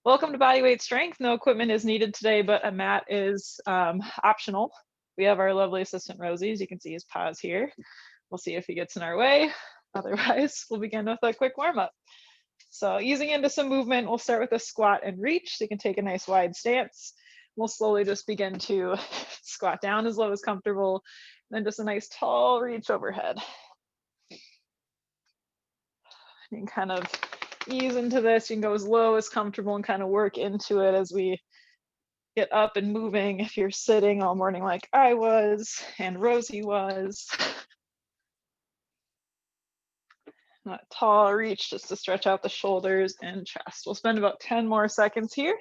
Welcome to Bodyweight Strength. No equipment is needed today, but a mat is optional. We have our lovely assistant Rosie, as you can see his paws here. We'll see if he gets in our way. Otherwise, we'll begin with a quick warm-up. So easing into some movement, we'll start with a squat and reach. So you can take a nice wide stance. We'll slowly just begin to squat down as low as comfortable, then just a nice tall reach overhead. You can kind of ease into this. You can go as low as comfortable and kind of work into it as we get up and moving. If you're sitting all morning like I was and Rosie was, that tall reach just to stretch out the shoulders and chest. We'll spend about 10 more seconds here.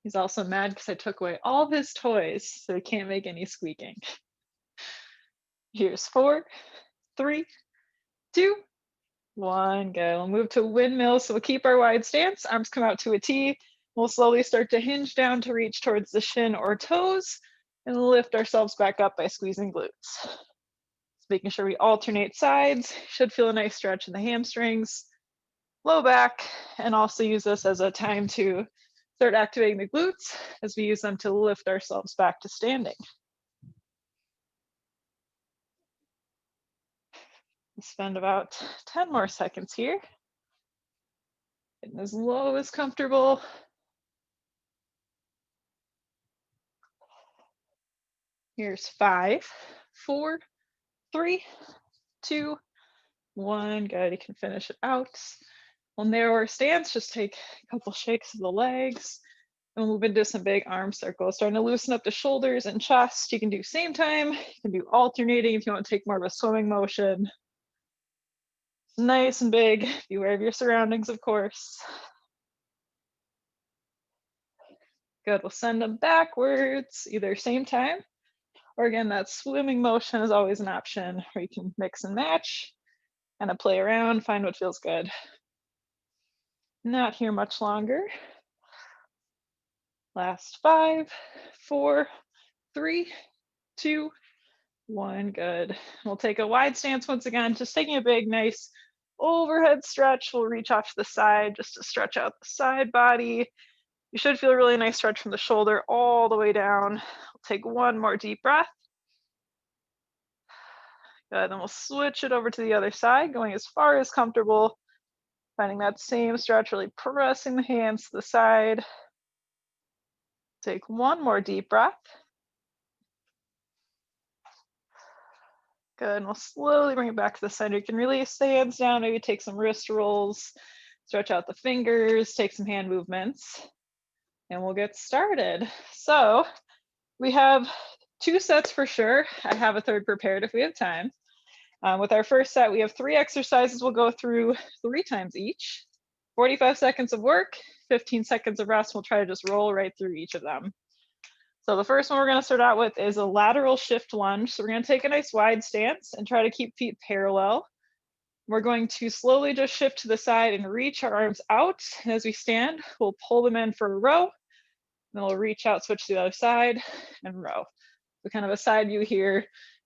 He's also mad because I took away all of his toys, so he can't make any squeaking. Here's 4, 3, 2, 1. Good. We'll move to windmill. So we'll keep our wide stance. Arms come out to a T. We'll slowly start to hinge down to reach towards the shin or toes and lift ourselves back up by squeezing glutes. So making sure we alternate sides. Should feel a nice stretch in the hamstrings, low back, and also use this as a time to start activating the glutes as we use them to lift ourselves back to standing. We'll spend about 10 more seconds here. Getting as low as comfortable. Here's 5, 4, 3, 2, 1. Good. You can finish it out. We'll narrow our stance. Just take a couple shakes of the legs. And we'll move into some big arm circles, starting to loosen up the shoulders and chest. You can do same time. You can do alternating if you want to take more of a swimming motion. Nice and big. Be aware of your surroundings, of course. Good. We'll send them backwards, either same time, or again, that swimming motion is always an option where you can mix and match, kind of play around, find what feels good. Not here much longer. Last 5, 4, 3, 2, 1. Good. We'll take a wide stance once again, just taking a big, nice overhead stretch. We'll reach off to the side just to stretch out the side body. You should feel a really nice stretch from the shoulder all the way down. We'll take one more deep breath. Good. Then we'll switch it over to the other side, going as far as comfortable. Finding that same stretch, really pressing the hands to the side. Take one more deep breath. Good, and we'll slowly bring it back to the center. You can release the hands down, maybe take some wrist rolls, stretch out the fingers, take some hand movements, and we'll get started. So we have 2 sets for sure. I have a third prepared if we have time. With our first set, we have 3 exercises we'll go through 3 times each. 45 seconds of work, 15 seconds of rest. We'll try to just roll right through each of them. So the first one we're going to start out with is a lateral shift lunge. So we're going to take a nice wide stance and try to keep feet parallel. We're going to slowly just shift to the side and reach our arms out. And as we stand, we'll pull them in for a row. Then we'll reach out, switch to the other side, and row. So kind of a side view here,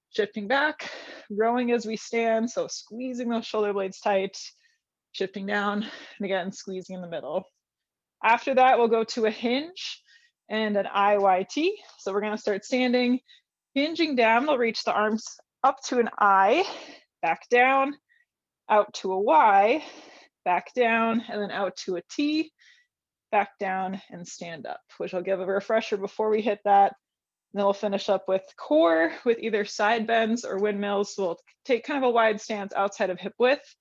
shifting back, rowing as we stand. So squeezing those shoulder blades tight, shifting down, and again, squeezing in the middle. After that, we'll go to a hinge and an IYT. So we're going to start standing, hinging down. We'll reach the arms up to an I, back down, out to a Y, back down, and then out to a T, back down, and stand up, which I'll give a refresher before we hit that. And then we'll finish up with core with either side bends or windmills. So we'll take kind of a wide stance outside of hip width.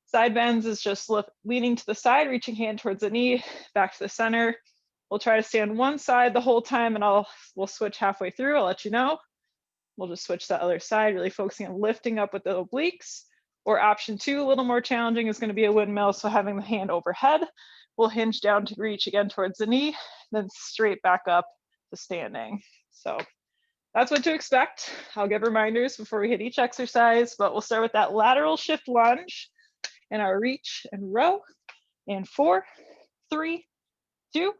Side bends is just leaning to the side, reaching hand towards the knee, back to the center. We'll try to stay on one side the whole time, and we'll switch halfway through. I'll let you know. We'll just switch to the other side, really focusing on lifting up with the obliques. Or option 2, a little more challenging, is going to be a windmill. So having the hand overhead, we'll hinge down to reach again towards the knee, then straight back up to standing. So that's what to expect. I'll give reminders before we hit each exercise, but we'll start with that lateral shift lunge and our reach and row. And 4, 3, 2,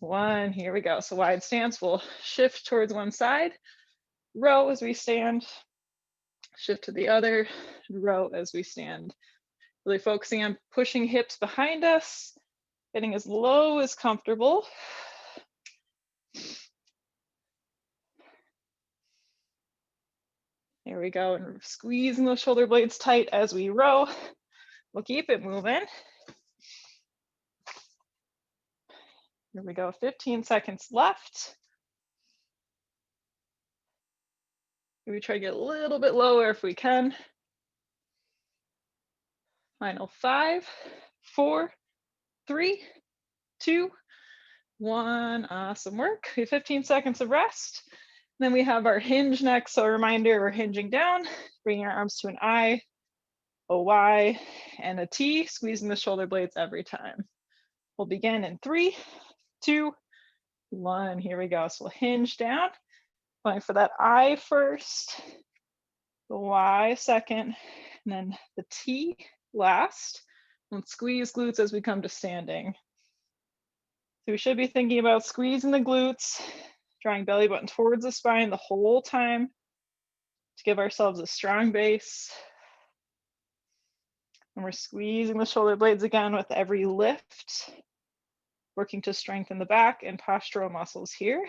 1. Here we go. So wide stance, we'll shift towards one side, row as we stand, shift to the other, row as we stand. Really focusing on pushing hips behind us, getting as low as comfortable. There we go, and squeezing those shoulder blades tight as we row. We'll keep it moving. Here we go, 15 seconds left. We try to get a little bit lower if we can. Final 5, 4, 3, 2, 1. Awesome work. We have 15 seconds of rest. Then we have our hinge next. So a reminder, we're hinging down, bringing our arms to an I, a Y, and a T, squeezing the shoulder blades every time. We'll begin in 3, 2, 1. Here we go. So we'll hinge down, going for that I first, the Y second, and then the T last. And squeeze glutes as we come to standing. So we should be thinking about squeezing the glutes, drawing belly button towards the spine the whole time to give ourselves a strong base. And we're squeezing the shoulder blades again with every lift, working to strengthen the back and postural muscles here.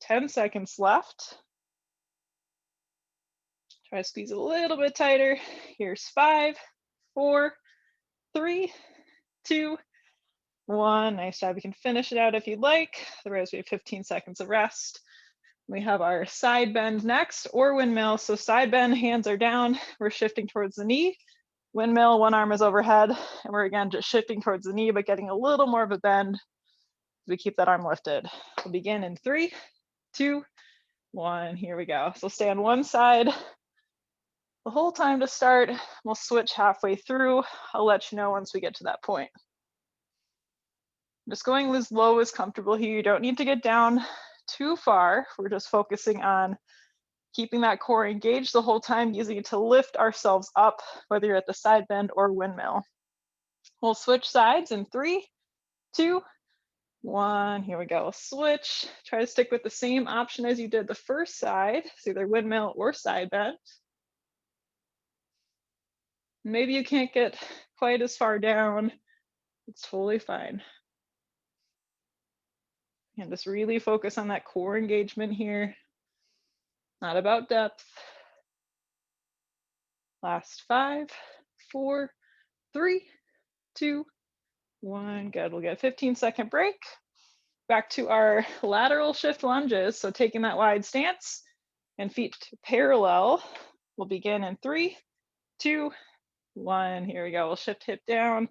10 seconds left. Try to squeeze a little bit tighter. Here's 5, 4, 3, 2, 1. Nice job. You can finish it out if you'd like. Otherwise, we have 15 seconds of rest. We have our side bend next, or windmill. So side bend, hands are down. We're shifting towards the knee. Windmill, one arm is overhead. And we're again just shifting towards the knee, but getting a little more of a bend as we keep that arm lifted. We'll begin in 3, 2, 1. Here we go. So stay on one side the whole time to start. We'll switch halfway through. I'll let you know once we get to that point. Just going as low as comfortable here. You don't need to get down too far. We're just focusing on keeping that core engaged the whole time, using it to lift ourselves up, whether you're at the side bend or windmill. We'll switch sides in 3, 2, 1. Here we go. Switch. Try to stick with the same option as you did the first side. It's either windmill or side bend. Maybe you can't get quite as far down. It's totally fine. And just really focus on that core engagement here. Not about depth. Last 5, 4, 3, 2, 1. Good. We'll get a 15-second break. Back to our lateral shift lunges. So taking that wide stance and feet parallel. We'll begin in 3, 2, 1. Here we go. We'll shift hip down,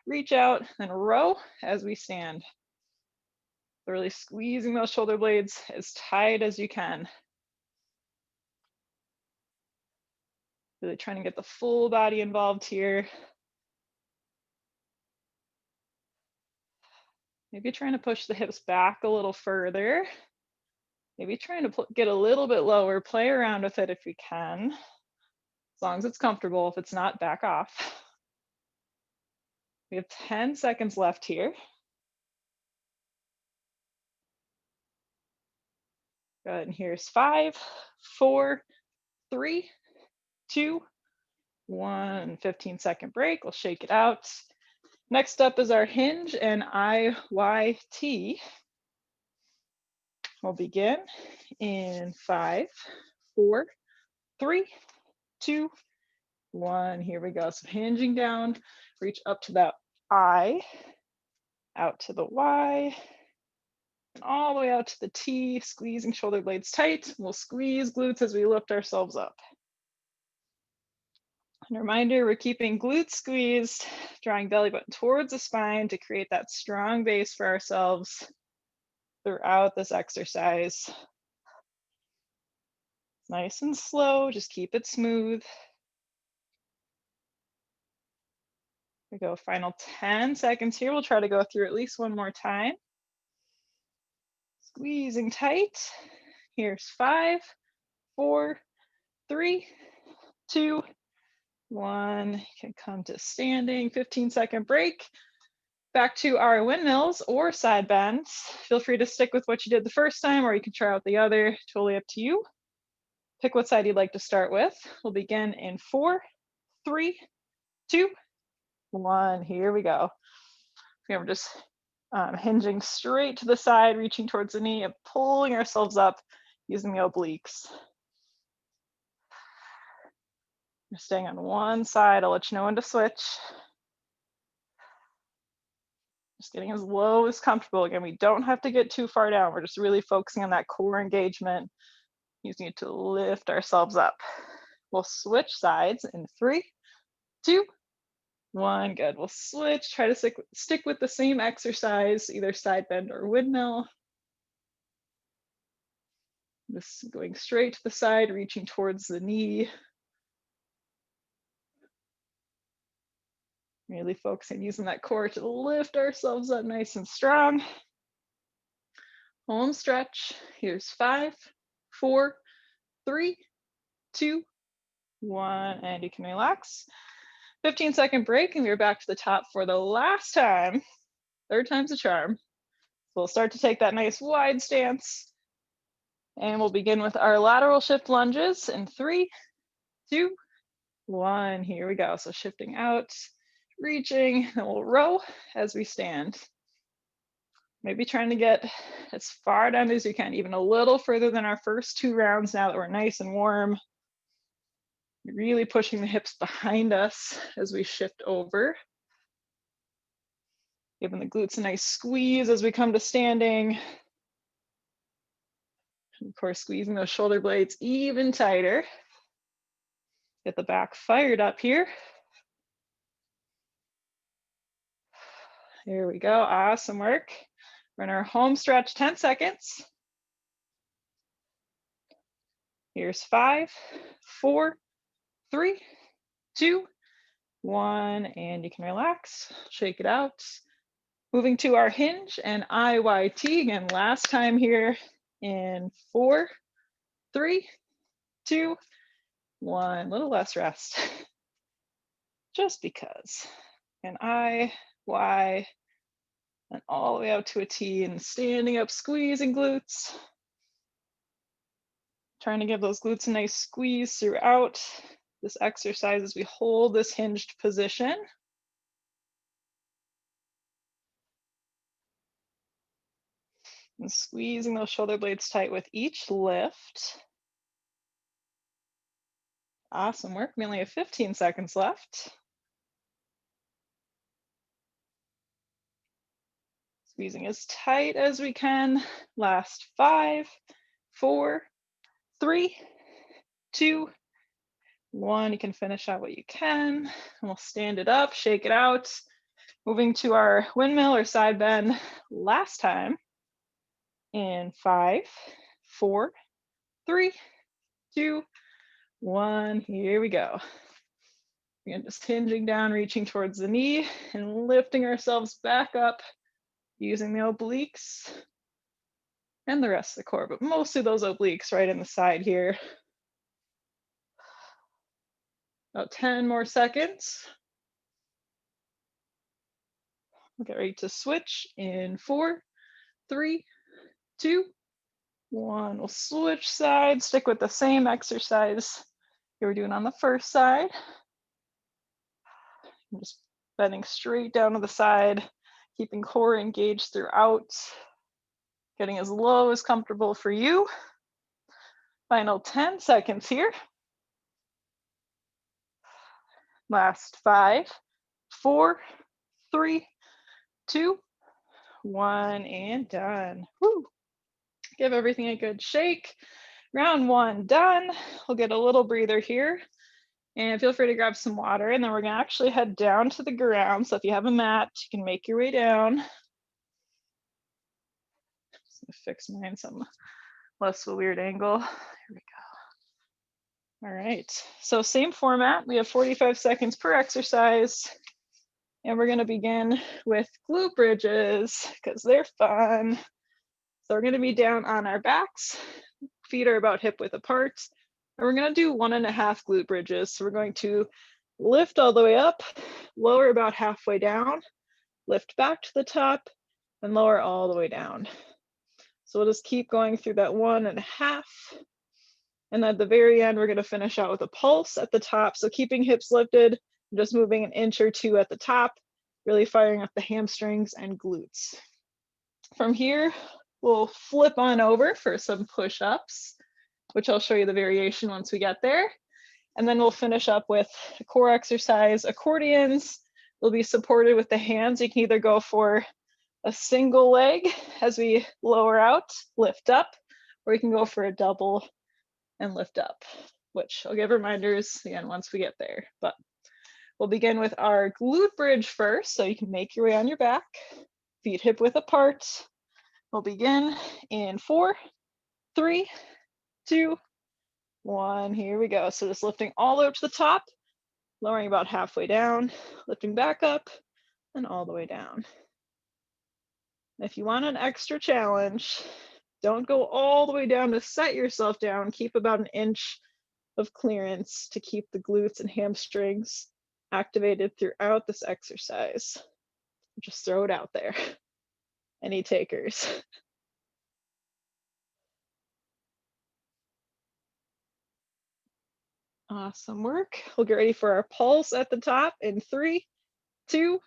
reach out, and row as we stand. Really squeezing those shoulder blades as tight as you can. Really trying to get the full body involved here. Maybe trying to push the hips back a little further. Maybe trying to get a little bit lower. Play around with it if you can. As long as it's comfortable. If it's not, back off. We have 10 seconds left here. Good, and here's 5, 4, 3, 2, 1. 15-second break. We'll shake it out. Next up is our hinge and IYT. We'll begin in 5, 4, 3, 2, 1. Here we go. So hinging down, reach up to that I, out to the Y, and all the way out to the T, squeezing shoulder blades tight. We'll squeeze glutes as we lift ourselves up. And a reminder, we're keeping glutes squeezed, drawing belly button towards the spine to create that strong base for ourselves throughout this exercise. Nice and slow, just keep it smooth. We go, final 10 seconds here. We'll try to go through at least one more time. Squeezing tight. Here's 5, 4, 3, 2, 1. You can come to standing. 15-second break. Back to our windmills or side bends. Feel free to stick with what you did the first time, or you can try out the other. Totally up to you. Pick what side you'd like to start with. We'll begin in 4, 3, 2, 1. Here we go. We're just hinging straight to the side, reaching towards the knee and pulling ourselves up using the obliques. We're staying on one side. I'll let you know when to switch. Just getting as low as comfortable. Again, we don't have to get too far down. We're just really focusing on that core engagement, using it to lift ourselves up. We'll switch sides in 3, 2, 1. Good. We'll switch. Try to stick with the same exercise, either side bend or windmill. Just going straight to the side, reaching towards the knee. Really focusing on using that core to lift ourselves up nice and strong. Home stretch. Here's 5, 4, 3, 2, 1, and you can relax. 15-second break, and we're back to the top for the last time. Third time's a charm. So we'll start to take that nice wide stance, and we'll begin with our lateral shift lunges in 3, 2, 1. Here we go. So shifting out, reaching, and we'll row as we stand. Maybe trying to get as far down as you can, even a little further than our first 2 rounds now that we're nice and warm. Really pushing the hips behind us as we shift over. Giving the glutes a nice squeeze as we come to standing. And of course, squeezing those shoulder blades even tighter. Get the back fired up here. Here we go, awesome work. We're in our home stretch, 10 seconds. Here's 5, 4, 3, 2, 1, and you can relax, shake it out. Moving to our hinge and IYT, again, last time here in 4, 3, 2, 1, little less rest, just because. And I, Y, and all the way out to a T, and standing up, squeezing glutes. Trying to give those glutes a nice squeeze throughout this exercise as we hold this hinged position. And squeezing those shoulder blades tight with each lift. Awesome work. We only have 15 seconds left. Squeezing as tight as we can. Last 5, 4, 3, 2, 1. You can finish out what you can. And we'll stand it up, shake it out. Moving to our windmill or side bend last time. In 5, 4, 3, 2, 1. Here we go. Again, just hinging down, reaching towards the knee and lifting ourselves back up using the obliques and the rest of the core, but mostly those obliques right in the side here. About 10 more seconds. We'll get ready to switch in 4, 3, 2, 1. We'll switch sides, stick with the same exercise you were doing on the first side. I'm just bending straight down to the side, keeping core engaged throughout, getting as low as comfortable for you. Final 10 seconds here. Last 5, 4, 3, 2, 1, and done. Woo. Give everything a good shake. Round 1 done. We'll get a little breather here. And feel free to grab some water, and then we're gonna actually head down to the ground. So if you have a mat, you can make your way down. Just gonna fix mine some less of a weird angle. Here we go. All right, so same format. We have 45 seconds per exercise. And we're gonna begin with glute bridges because they're fun. So we're gonna be down on our backs. Feet are about hip width apart. And we're gonna do 1.5 glute bridges. So we're going to lift all the way up, lower about halfway down, lift back to the top, and lower all the way down. So we'll just keep going through that 1.5. And at the very end, we're going to finish out with a pulse at the top. So keeping hips lifted, just moving an inch or two at the top, really firing up the hamstrings and glutes. From here, we'll flip on over for some push-ups, which I'll show you the variation once we get there. And then we'll finish up with a core exercise, accordions. They'll be supported with the hands. You can either go for a single leg as we lower out, lift up, or you can go for a double and lift up, which I'll give reminders again once we get there. But we'll begin with our glute bridge first, so you can make your way on your back, feet hip width apart. We'll begin in 4, 3, 2, 1. Here we go. So just lifting all the way up to the top, lowering about halfway down, lifting back up, and all the way down. If you want an extra challenge, don't go all the way down to set yourself down. Keep about an inch of clearance to keep the glutes and hamstrings activated throughout this exercise. Just throw it out there. Any takers? Awesome work. We'll get ready for our pulse at the top in 3, 2,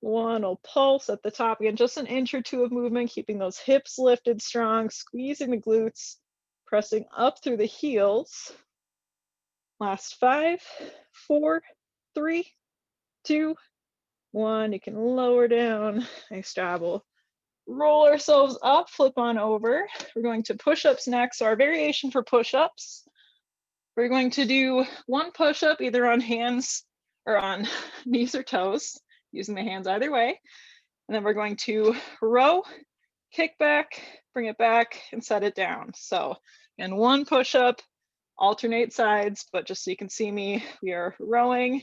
1. We'll pulse at the top again, just an inch or two of movement, keeping those hips lifted strong, squeezing the glutes, pressing up through the heels. Last 5, 4, 3, 2, 1. You can lower down. Nice job. We'll roll ourselves up, flip on over. We're going to push-ups next. So our variation for push-ups, we're going to do one push-up either on hands or on knees or toes, using the hands either way. And then we're going to row, kick back, bring it back, and set it down. So in one push-up, alternate sides, but just so you can see me, we are rowing,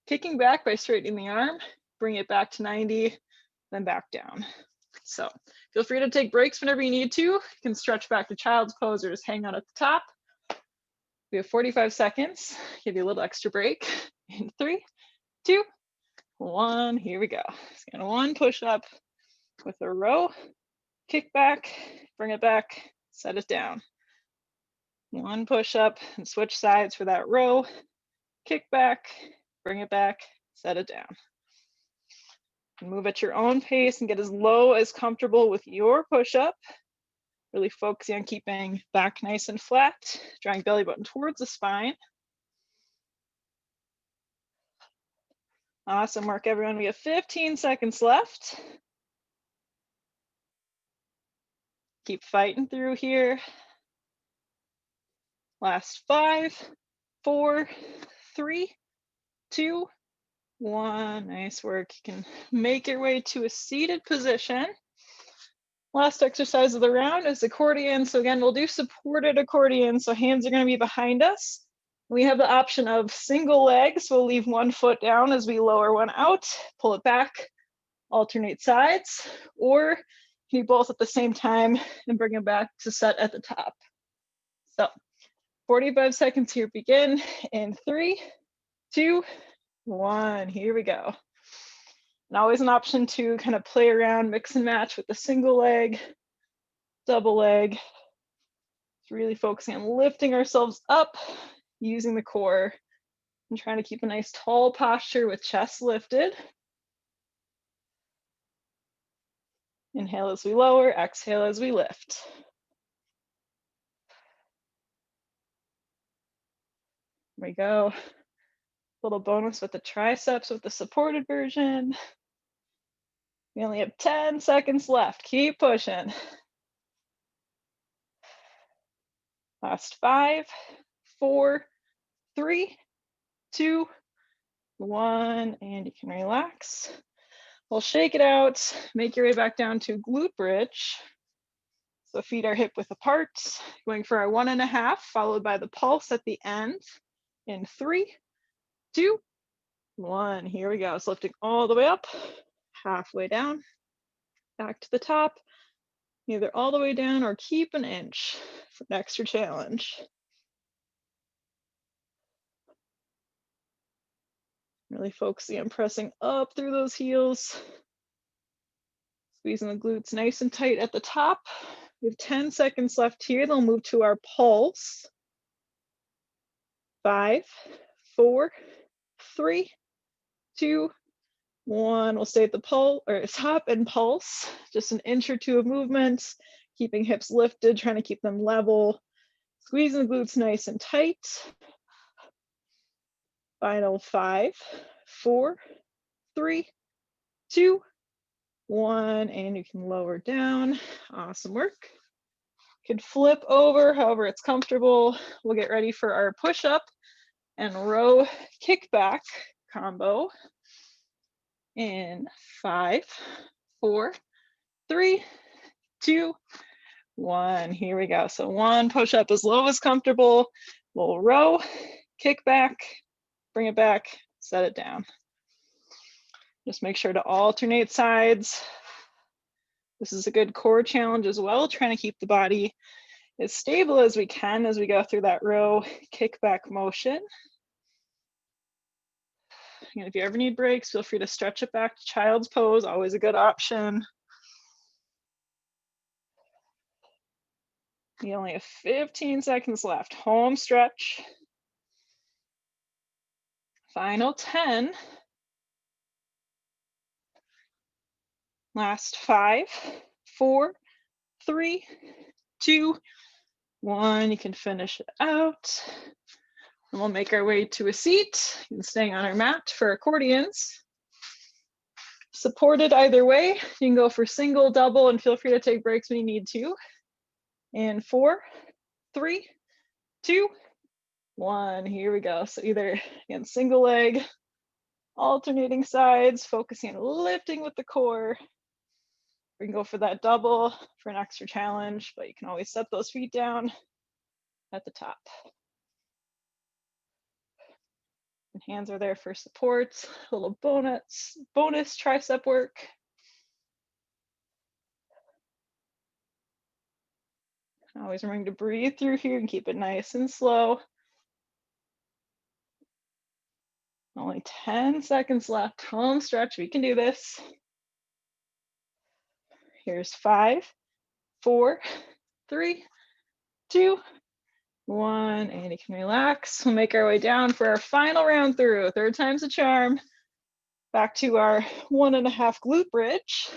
kicking back by straightening the arm, bring it back to 90, then back down. So feel free to take breaks whenever you need to. You can stretch back to child's pose or just hang out at the top. We have 45 seconds. Give you a little extra break. In 3, 2, 1. Here we go. So again, one push up with a row, kick back, bring it back, set it down. One push up and switch sides for that row, kick back, bring it back, set it down. Move at your own pace and get as low as comfortable with your push up. Really focusing on keeping back nice and flat, drawing belly button towards the spine. Awesome work, everyone. We have 15 seconds left. Keep fighting through here. Last 5, 4, 3, 2, 1. Nice work. You can make your way to a seated position. Last exercise of the round is accordion. So again, we'll do supported accordion. So hands are going to be behind us. We have the option of single legs. We'll leave one foot down as we lower one out, pull it back, alternate sides, or you do both at the same time and bring it back to set at the top. So 45 seconds here begin in 3, 2, 1. Here we go. And always an option to kind of play around, mix and match with the single leg, double leg. It's really focusing on lifting ourselves up, using the core, and trying to keep a nice tall posture with chest lifted. Inhale as we lower, exhale as we lift. There we go. Little bonus with the triceps with the supported version. We only have 10 seconds left. Keep pushing. Last 5, 4, 3, 2, 1, and you can relax. We'll shake it out, make your way back down to glute bridge. So feet are hip width apart, going for our 1.5, followed by the pulse at the end in 3, 2, 1. Here we go. So lifting all the way up, halfway down, back to the top, either all the way down or keep an inch for an extra challenge. Really focusing on pressing up through those heels, squeezing the glutes nice and tight at the top. We have 10 seconds left here. They'll move to our pulse. 5, 4, 3, 2, 1. We'll stay at the top and pulse, just an inch or two of movement, keeping hips lifted, trying to keep them level, squeezing the glutes nice and tight. Final 5, 4, 3, 2, 1, and you can lower down. Awesome work. You can flip over however it's comfortable. We'll get ready for our push-up and row kickback combo in 5, 4, 3, 2, 1. Here we go. So 1 push-up as low as comfortable. We'll row, kick back, bring it back, set it down. Just make sure to alternate sides. This is a good core challenge as well, trying to keep the body as stable as we can as we go through that row kickback motion. And if you ever need breaks, feel free to stretch it back to child's pose, always a good option. You only have 15 seconds left. Home stretch. Final 10. Last 5, 4, 3, 2, 1. You can finish it out. And we'll make our way to a seat. You can stay on our mat for accordions. Supported either way. You can go for single, double, and feel free to take breaks when you need to. And 4, 3, 2, 1. Here we go. So either again, single leg, alternating sides, focusing on lifting with the core. We can go for that double for an extra challenge, but you can always set those feet down at the top. And hands are there for support, a little bonus tricep work. Always remember to breathe through here and keep it nice and slow. Only 10 seconds left. Home stretch, we can do this. Here's 5, 4, 3, 2, 1, and you can relax. We'll make our way down for our final round through. 3rd time's a charm. Back to our 1.5 glute bridge.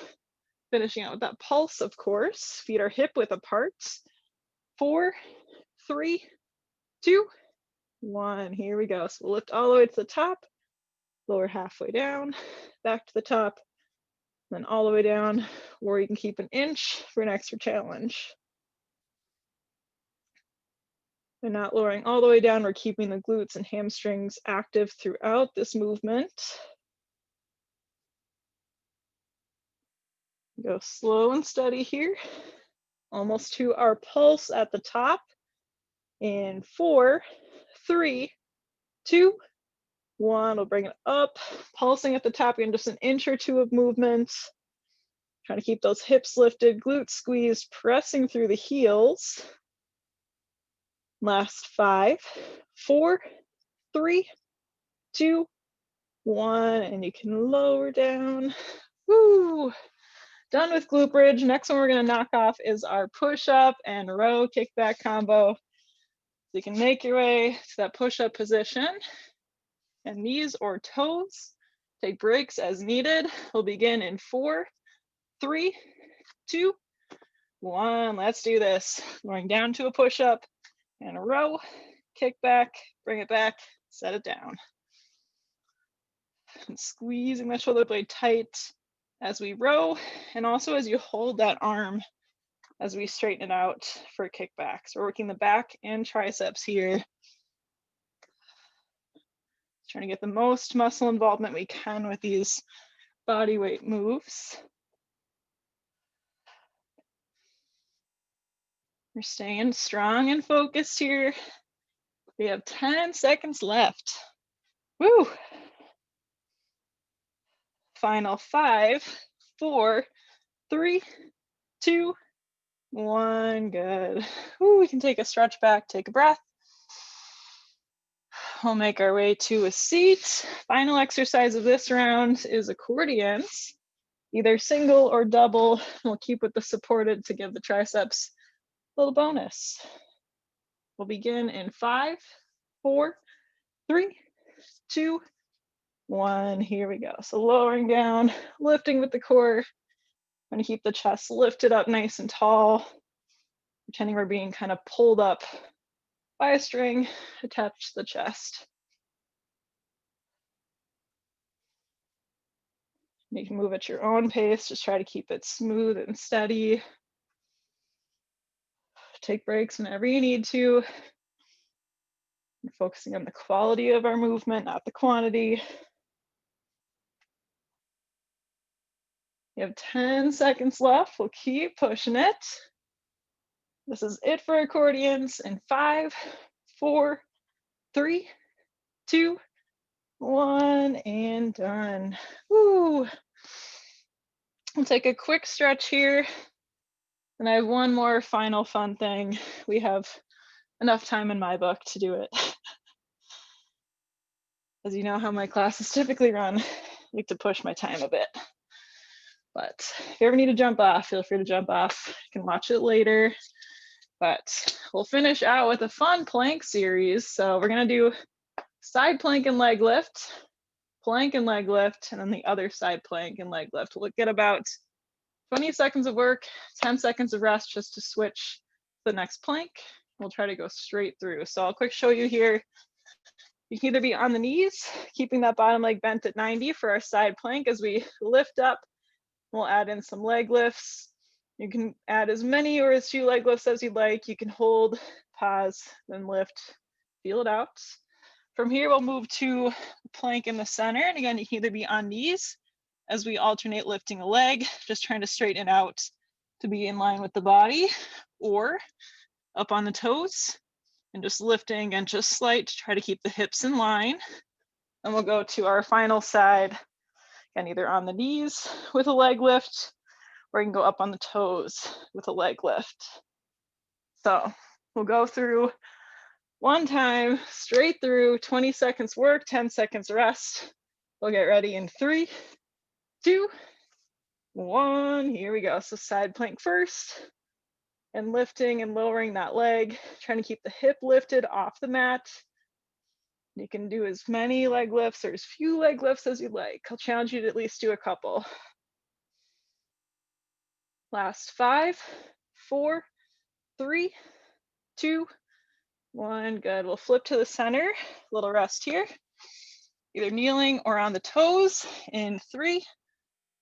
Finishing out with that pulse, of course. Feet are hip width apart. 4, 3, 2, 1. Here we go. So we'll lift all the way to the top, lower halfway down, back to the top, then all the way down, or you can keep an inch for an extra challenge. We're not lowering all the way down. We're keeping the glutes and hamstrings active throughout this movement. Go slow and steady here. Almost to our pulse at the top. In 4, 3, 2, 1. We'll bring it up, pulsing at the top. Again, just an inch or two of movement. Trying to keep those hips lifted, glutes squeezed, pressing through the heels. Last 5, 4, 3, 2, 1, and you can lower down. Woo! Done with glute bridge. Next one we're going to knock off is our push-up and row kickback combo. So you can make your way to that push-up position and knees or toes. Take breaks as needed. We'll begin in 4, 3, 2, 1. Let's do this. Going down to a push-up and a row, kick back, bring it back, set it down. And squeezing the shoulder blade tight as we row, and also as you hold that arm as we straighten it out for a kickback. So we're working the back and triceps here. Trying to get the most muscle involvement we can with these body weight moves. We're staying strong and focused here. We have 10 seconds left. Woo! Final 5, 4, 3, 2, 1. Good. Woo, we can take a stretch back, take a breath. We'll make our way to a seat. Final exercise of this round is accordions, either single or double. We'll keep with the supported to give the triceps a little bonus. We'll begin in 5, 4, 3, 2, 1. Here we go. So lowering down, lifting with the core. Trying to keep the chest lifted up nice and tall. Pretending we're being kind of pulled up by a string attached to the chest. You can move at your own pace. Just try to keep it smooth and steady. Take breaks whenever you need to. We're focusing on the quality of our movement, not the quantity. You have 10 seconds left. We'll keep pushing it. This is it for accordions in 5, 4, 3, 2, 1, and done. Woo. We'll take a quick stretch here. And I have one more final fun thing. We have enough time in my book to do it. As you know how my classes typically run, I like to push my time a bit. But if you ever need to jump off, feel free to jump off. You can watch it later. But we'll finish out with a fun plank series. So we're gonna do side plank and leg lift, plank and leg lift, and then the other side plank and leg lift. We'll get about 20 seconds of work, 10 seconds of rest just to switch to the next plank. We'll try to go straight through. So I'll quick show you here. You can either be on the knees, keeping that bottom leg bent at 90 for our side plank as we lift up. We'll add in some leg lifts. You can add as many or as few leg lifts as you'd like. You can hold, pause, then lift, feel it out. From here, we'll move to plank in the center. And again, you can either be on knees as we alternate lifting a leg, just trying to straighten it out to be in line with the body, or up on the toes and just lifting and just slight to try to keep the hips in line. And we'll go to our final side, again, either on the knees with a leg lift, or you can go up on the toes with a leg lift. So we'll go through one time, straight through, 20 seconds work, 10 seconds rest. We'll get ready in 3, 2, 1. Here we go. So side plank first, and lifting and lowering that leg, trying to keep the hip lifted off the mat. You can do as many leg lifts or as few leg lifts as you'd like. I'll challenge you to at least do a couple. Last 5, 4, 3, 2, 1. Good. We'll flip to the center. A little rest here. Either kneeling or on the toes in 3,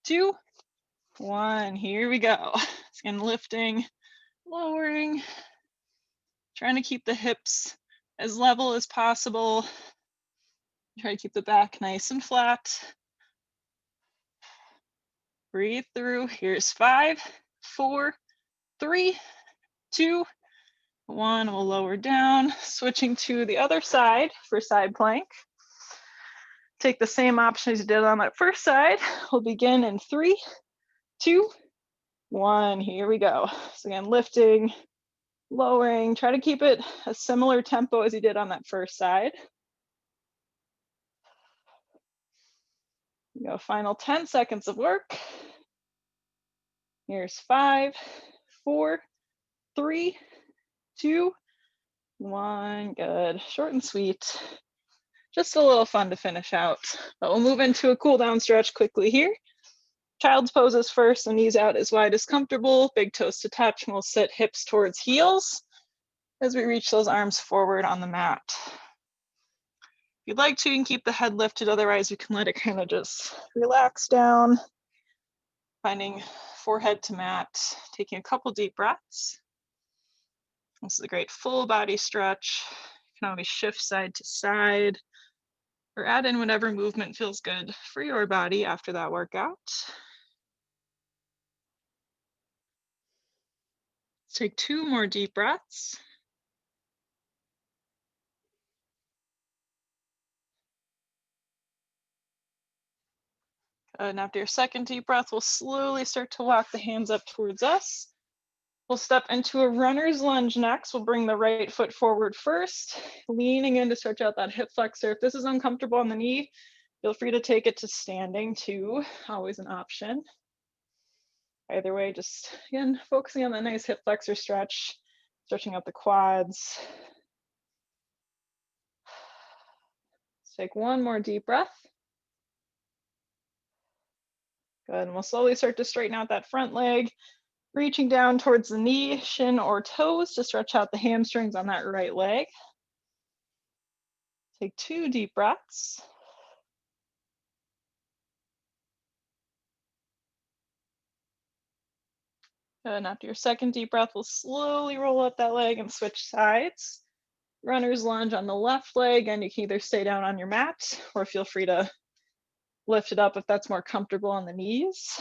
2, 1. Here we go. Again, lifting, lowering, trying to keep the hips as level as possible. Try to keep the back nice and flat. Breathe through. Here's 5, 4, 3, 2, 1. We'll lower down, switching to the other side for side plank. Take the same option as you did on that first side. We'll begin in 3, 2, 1. Here we go. So again, lifting, lowering, try to keep it a similar tempo as you did on that first side. You go, final 10 seconds of work. Here's 5, 4, 3, 2, 1. Good. Short and sweet. Just a little fun to finish out. But we'll move into a cool down stretch quickly here. Child's poses first, so knees out as wide as comfortable, big toes to touch, and we'll sit hips towards heels as we reach those arms forward on the mat. If you'd like to, you can keep the head lifted, otherwise you can let it kind of just relax down, finding forehead to mat, taking a couple deep breaths. This is a great full body stretch. You can always shift side to side or add in whatever movement feels good for your body after that workout. Let's take 2 more deep breaths. And after your second deep breath, we'll slowly start to walk the hands up towards us. We'll step into a runner's lunge next. We'll bring the right foot forward first, leaning in to stretch out that hip flexor. If this is uncomfortable on the knee, feel free to take it to standing too, always an option. Either way, just again, focusing on that nice hip flexor stretch, stretching out the quads. Take one more deep breath. Good, and we'll slowly start to straighten out that front leg, reaching down towards the knee, shin, or toes to stretch out the hamstrings on that right leg. Take 2 deep breaths. Good, and after your second deep breath, we'll slowly roll up that leg and switch sides. Runner's lunge on the left leg, and you can either stay down on your mat or feel free to lift it up if that's more comfortable on the knees.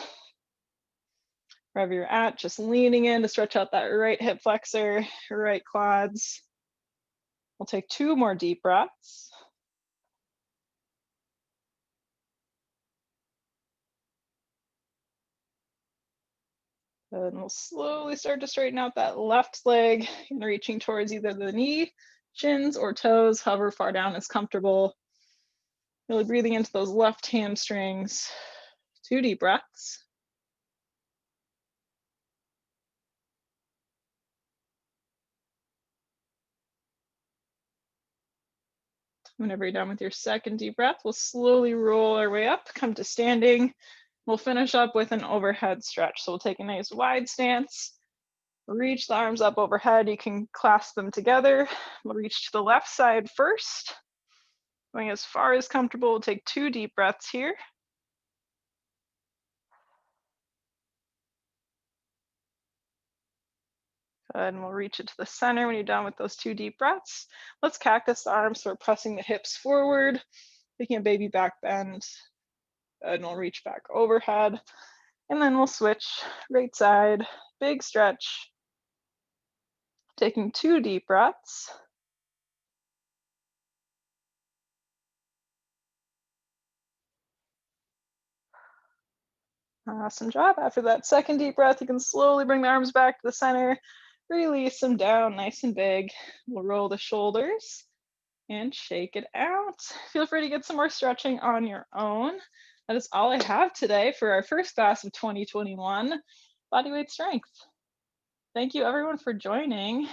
Wherever you're at, just leaning in to stretch out that right hip flexor, right quads. We'll take 2 more deep breaths. And we'll slowly start to straighten out that left leg and reaching towards either the knee, shins, or toes, however far down is comfortable. Really breathing into those left hamstrings. 2 deep breaths. Whenever you're done with your second deep breath, we'll slowly roll our way up, come to standing. We'll finish up with an overhead stretch. So we'll take a nice wide stance, reach the arms up overhead. You can clasp them together. We'll reach to the left side first. Going as far as comfortable, we'll take 2 deep breaths here. Good, and we'll reach it to the center when you're done with those 2 deep breaths. Let's cactus the arms, so we're pressing the hips forward, taking a baby back bend. Good, and we'll reach back overhead. And then we'll switch right side, big stretch. Taking 2 deep breaths. Awesome job. After that second deep breath, you can slowly bring the arms back to the center, release them down nice and big. We'll roll the shoulders and shake it out. Feel free to get some more stretching on your own. That is all I have today for our first class of 2021, Bodyweight Strength. Thank you everyone for joining.